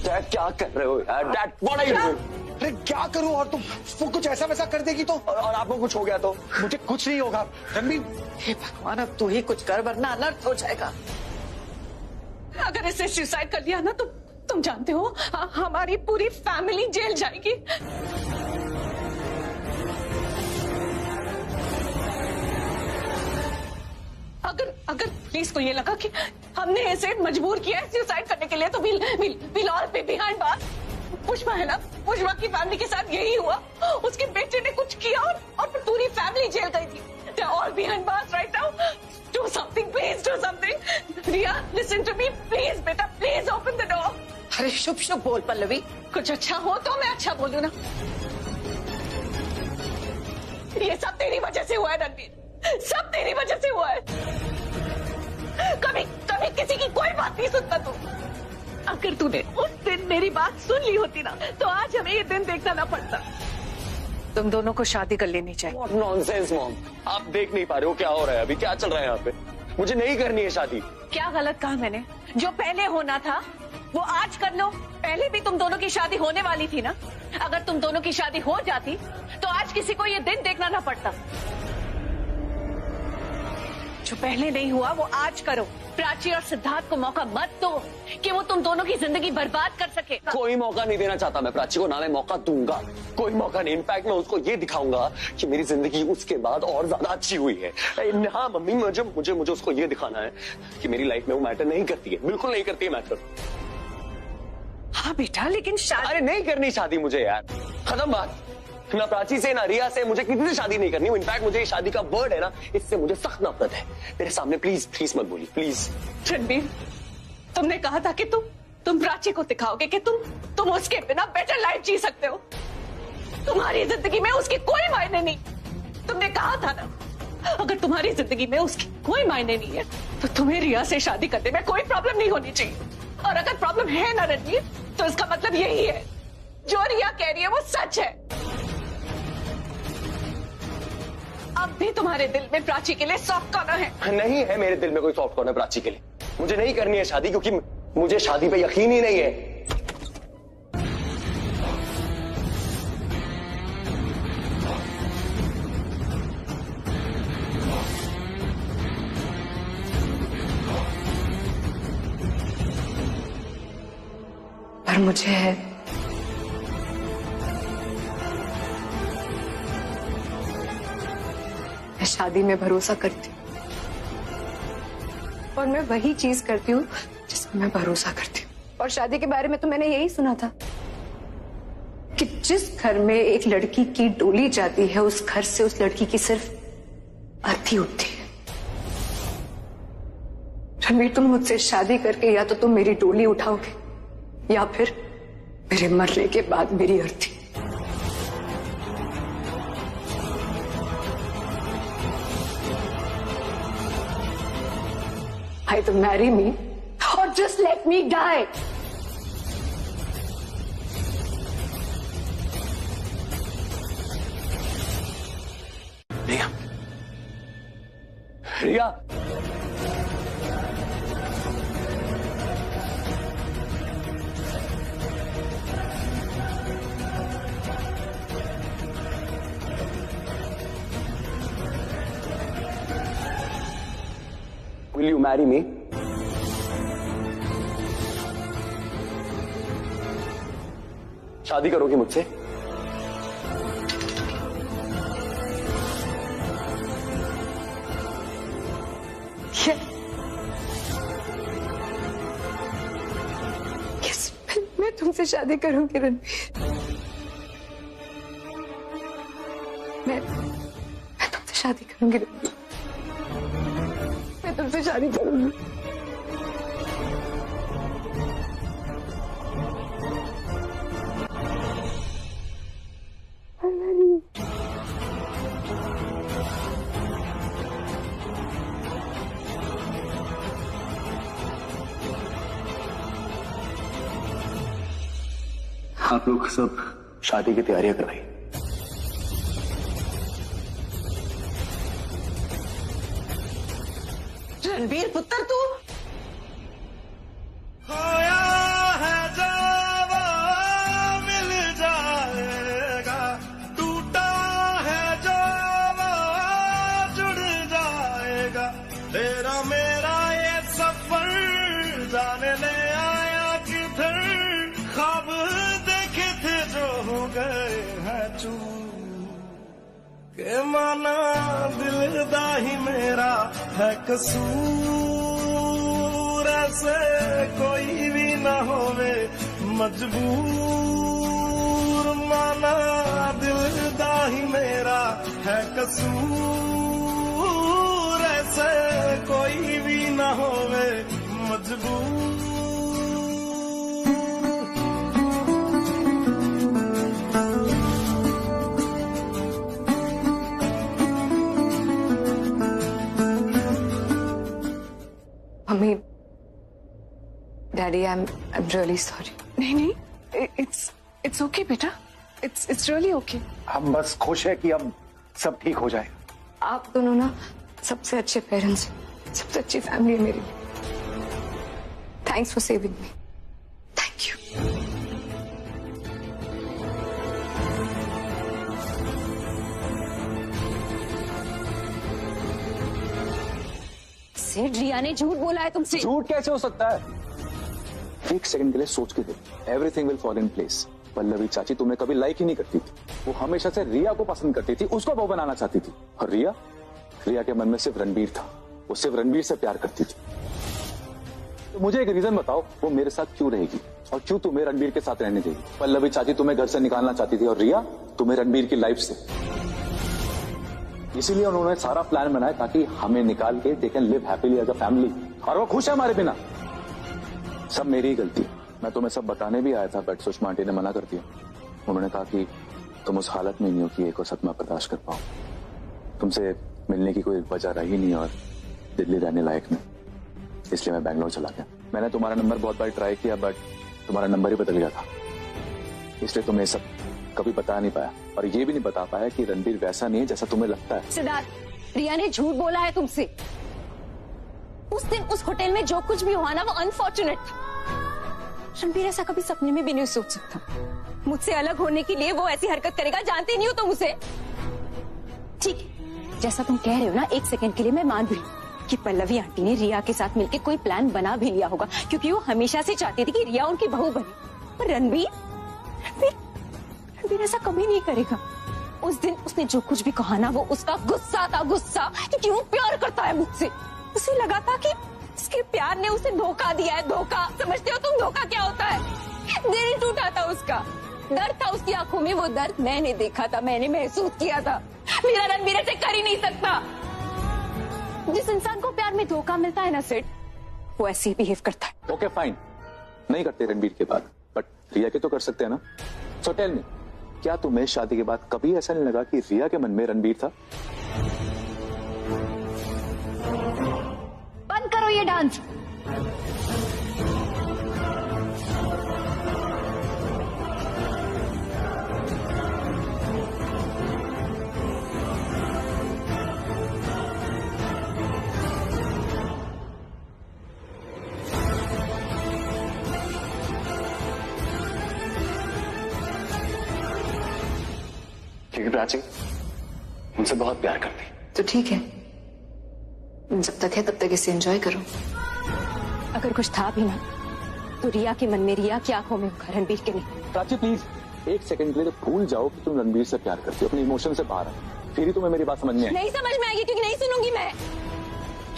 डैड, क्या कर रहे हो यार? Dad what are you doing? अरे क्या करूं? और तुम वो कुछ ऐसा वैसा कर देगी तो? और आपको कुछ हो गया तो? मुझे कुछ नहीं होगा रणबीर। हे भगवान, अब तू ही कुछ कर वरना अनर्थ हो जाएगा। अगर इसने सुसाइड कर लिया ना तो तुम जानते हो हमारी पूरी फैमिली जेल जाएगी। अगर प्लीज को ये लगा कि हमने इसे मजबूर किया है सुसाइड करने के लिए तो we'll all be behind bars। Pushpa है ना, पुष्पा की फैमिली के साथ यही हुआ। उसके बेटे ने कुछ किया और फिर पूरी फैमिली जेल गई थी। They're all behind bars right now। Do something, please do something। Riya, listen to me, please बेटा, please open the door। अरे शुभ शुभ बोल पल्लवी। कुछ अच्छा हो तो मैं अच्छा बोलूं ना। ये सब तेरी वजह से हुआ है रणबीर, सब तेरी वजह से हुआ है। कभी कभी किसी की कोई बात नहीं सुनता तू। अगर तूने उस दिन मेरी बात सुन ली होती ना तो आज हमें ये दिन देखना ना पड़ता। तुम दोनों को शादी कर लेनी चाहिए। What nonsense, mom। आप देख नहीं पा रहे हो क्या हो रहा है अभी? क्या चल रहा है यहाँ पे? मुझे नहीं करनी है शादी। क्या गलत कहा मैंने? जो पहले होना था वो आज कर लो। पहले भी तुम दोनों की शादी होने वाली थी ना। अगर तुम दोनों की शादी हो जाती तो आज किसी को ये दिन देखना ना पड़ता। जो पहले नहीं हुआ वो आज करो। प्राची और सिद्धार्थ को मौका मत दो कि वो तुम दोनों की जिंदगी बर्बाद कर सके। कोई मौका नहीं देना चाहता मैं प्राची को, ना मैं मौका दूंगा। कोई मौका नहीं। इनफैक्ट मैं उसको ये दिखाऊंगा कि मेरी जिंदगी उसके बाद और ज्यादा अच्छी हुई है। हाँ मम्मी, मुझे उसको ये दिखाना है कि मेरी लाइफ में वो मैटर नहीं करती है, बिल्कुल नहीं करती है मैटर। हाँ बेटा, लेकिन शादी। अरे नहीं करनी शादी मुझे यार, खत्म बात। ना प्राची से ना रिया से मुझे किसी से शादी नहीं करनी। इनफैक्ट मुझे ये शादी का वर्ड है ना, इससे मुझे सख्त नफरत है। मेरे सामने प्लीज प्लीज मत बोली, प्लीज। रणबीर, तुमने कहा था कि तुम प्राची को दिखाओगे कि तुम उसके बिना बेटर लाइफ जी सकते हो। तुम्हारी जिंदगी में उसकी कोई मायने नहीं। तुमने कहा था ना, अगर तुम्हारी जिंदगी में उसकी कोई मायने नहीं है तो तुम्हें रिया से शादी करने में कोई प्रॉब्लम नहीं होनी चाहिए। और अगर प्रॉब्लम है ना रणबीर, तो इसका मतलब यही है जो रिया कह रही है वो सच है। अब भी तुम्हारे दिल में प्राची के लिए सॉफ्ट कॉर्नर है। नहीं है मेरे दिल में कोई सॉफ्ट कॉर्नर प्राची के लिए। मुझे नहीं करनी है शादी क्योंकि मुझे शादी पे यकीन ही नहीं है। पर मुझे है। मैं शादी में भरोसा करती हूँ और मैं वही चीज करती हूँ जिसमें मैं भरोसा करती हूँ। और शादी के बारे में तो मैंने यही सुना था कि जिस घर में एक लड़की की डोली जाती है उस घर से उस लड़की की सिर्फ अर्थी उठती है। रणवीर, तुम मुझसे शादी करके या तो तुम मेरी डोली उठाओगे या फिर मेरे मरने के बाद मेरी अर्थी। Either marry me or just let me die। Riya, Riya, will you marry me? शादी करोगी मुझसे? Yes, मैं तुमसे शादी करूंगी रणबीर। मैं तुमसे शादी करूंगी रणबीर। मैं तुमसे शादी करूंगी। आप लोग सब शादी की तैयारियां कर रही। रणबीर पुत्र तू खोया है जवानी गए हैं चूर के माना दिल दा ही मेरा है कसूर, ऐसे कोई भी ना होवे मजबूर, माना दिल दा ही मेरा है कसूर, ऐसे कोई भी ना होवे मजबूर। Mummy, daddy, I am really sorry. नहीं, इट्स ओके बेटा, इट्स रियली ओके। हम बस खुश है कि अब सब ठीक हो जाए। आप दोनों ना सबसे अच्छे पेरेंट्स, सबसे अच्छी फैमिली है मेरी। Thanks for saving me. Thank you. सेठ, रिया ने झूठ बोला है तुमसे। झूठ कैसे हो सकता है? एक सेकंड के लिए सोच के देखो, everything will fall in place. Pallavi चाची तुम्हें कभी लाइक ही नहीं करती थी, वो हमेशा से रिया को पसंद करती थी, उसको बहू बनाना चाहती थी। और रिया के मन में सिर्फ रणबीर था, वो सिर्फ रणबीर से प्यार करती थी। तो मुझे एक रीजन बताओ, वो मेरे साथ क्यों रहेगी और क्यों तुम्हें रणबीर के साथ रहने देगी? पल्लवी चाची तुम्हें घर से निकालना चाहती थी और रिया तुम्हें रणबीर की लाइफ से। इसीलिए उन्होंने सारा प्लान बनाया ताकि हमें निकाल के दे can live happily as a family, और वो खुश है हमारे बिना। सब मेरी ही गलती है। मैं तुम्हें सब बताने भी आया था, बट सुषमा आंटी ने मना कर दिया। उन्होंने कहा कि तुम उस हालत में नहीं हो कि एक और सदमा बर्दाश्त कर पाओ, तुमसे मिलने की कोई वजह रही नहीं और दिल्ली रहने लायक नहीं, इसलिए मैं बैंगलोर चला गया। मैंने तुम्हारा नंबर बहुत बार ट्राई किया, बट तुम्हारा नंबर ही बदल गया था, इसलिए तुम्हें सब कभी बता नहीं पाया, और ये भी नहीं बता पाया कि रणबीर वैसा नहीं है जैसा तुम्हें लगता है। सिद्धार्थ, रिया ने झूठ बोला है तुमसे। उस दिन उस होटल में जो कुछ भी हुआ ना, वो अनफॉर्चुनेट था। रणबीर ऐसा कभी सपने में भी नहीं सोच सकता। मुझसे अलग होने के लिए वो ऐसी हरकत करेगा, जानते नहीं हो तुम उसे। ठीक है, जैसा तुम कह रहे हो ना, एक सेकंड के लिए मैं मान रही हूँ कि पल्लवी आंटी ने रिया के साथ मिलकर कोई प्लान बना भी लिया होगा, क्योंकि वो हमेशा से चाहती थी कि रिया उनकी बहू बने। पर रणबीर ऐसा कभी नहीं करेगा। उस दिन उसने जो कुछ भी कहा ना, वो उसका गुस्सा था, गुस्सा, क्योंकि वो प्यार करता है मुझसे। उसे लगा था कि उसके प्यार ने उसे धोखा दिया है। धोखा, समझते हो तुम धोखा क्या होता है? दिल टूटा था उसका, दर्द था उसकी आंखों में, वो दर्द मैंने देखा था, मैंने महसूस किया था। मेरा रणबीर ऐसे कर ही नहीं सकता। जिस इंसान को प्यार में धोखा मिलता है ना सेठ, वो ऐसे ही बिहेव करता है। ओके फाइन, नहीं करते रणबीर के बाद, बट रिया के तो कर सकते हैं ना। सो टेल मी, क्या तुम्हें शादी के बाद कभी ऐसा नहीं लगा कि रिया के मन में रणबीर था? बंद करो ये डांस। क्योंकि प्राची उनसे बहुत प्यार करती। तो ठीक है, जब तक है तब तक इसे एंजॉय करो। अगर कुछ था भी ना, तो रिया के मन में, रिया की आंखों में होगा, रणबीर के नहीं। प्राची प्लीज, एक सेकंड के लिए तो भूल जाओ कि तुम रणबीर से प्यार करती हो, अपने इमोशन से बाहर आओ, फिर ही तुम्हें मेरी बात समझ में आएगी। नहीं समझ में आएगी, क्योंकि नहीं सुनूंगी मैं।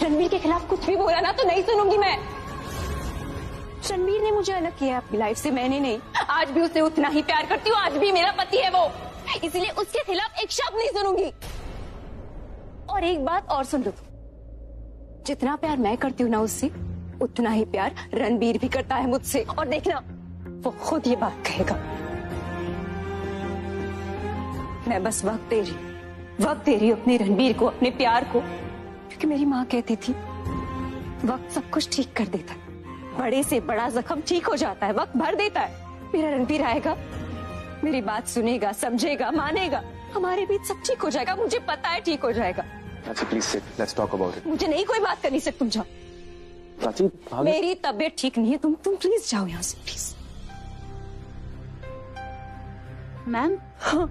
रणबीर के खिलाफ कुछ भी बोला ना, तो नहीं सुनूंगी मैं। रणबीर ने मुझे अलग किया अपनी लाइफ से, मैंने नहीं। आज भी उसे उतना ही प्यार करती हूँ, आज भी मेरा पति है वो, इसलिए उसके खिलाफ एक शब्द नहीं सुनूंगी। और एक बात और सुन लो, जितना प्यार मैं करती हूँ ना उससे, उतना ही प्यार रणबीर भी करता है मुझसे। और देखना, वो खुद ये बात कहेगा। मैं बस वक्त दे रही हूँ अपने रणबीर को, अपने प्यार को, क्योंकि मेरी माँ कहती थी वक्त सब कुछ ठीक कर देता है, बड़े से बड़ा जख्म ठीक हो जाता है, वक्त भर देता है। मेरा रणबीर आएगा, मेरी बात सुनेगा, समझेगा, मानेगा, हमारे बीच सब ठीक हो जाएगा, मुझे पता है ठीक हो जाएगा। Prachi please sit, let's talk about it. मुझे नहीं कोई बात करनी, सिर्फ तुम जाओ। प्राची मेरी तबीयत ठीक नहीं है, तुम प्लीज जाओ यहाँ से, प्लीज। मैम, हाँ